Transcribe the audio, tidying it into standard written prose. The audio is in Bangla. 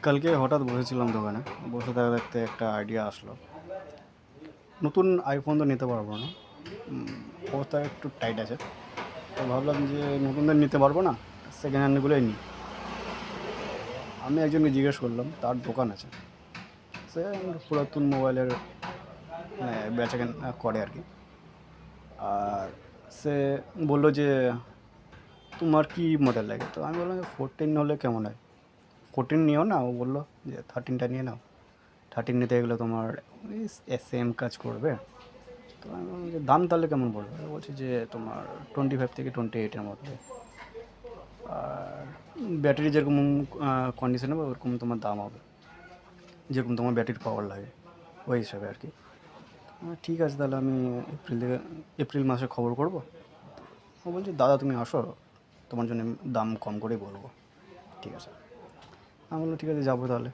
কালকে হঠাৎ বসেছিলাম দোকানে, বসে থাকতে থাকতে একটা আইডিয়া আসলো। নতুন আইফোন তো নিতে পারবো না, অবস্থা একটু টাইট আছে। তো ভাবলাম যে নতুনদের নিতে পারবো না, সেকেন্ড হ্যান্ডগুলোই নিই। আমি একজনকে জিজ্ঞেস করলাম, তার দোকান আছে, সে পুরাতন মোবাইলের মানে বেচাকেনা করে আর কি। আর সে বললো যে তোমার কি মডেল লাগে। তো আমি বললাম যে 14 হলে কেমন হয়, 14 নিও না। ও বললো যে 13টা নিয়ে নাও, 13 নিতে গেলে তোমার সেম কাজ করবে। তো আমি বললাম যে দাম তাহলে কেমন পড়বে। ও বলছে যে তোমার 25 থেকে 28-এর মধ্যে। আর ব্যাটারি যেরকম কন্ডিশন হবে ওরকম তোমার দাম হবে, যেরকম তোমার ব্যাটারির পাওয়ার লাগে ওই হিসাবে আর কি। ঠিক আছে, তাহলে আমি এপ্রিল মাসে খবর করবো। ও বলছে দাদা তুমি আসো, তোমার জন্য দাম কম করেই বলবো। ঠিক আছে, আমি বললাম ঠিক আছে, যাবো তাহলে।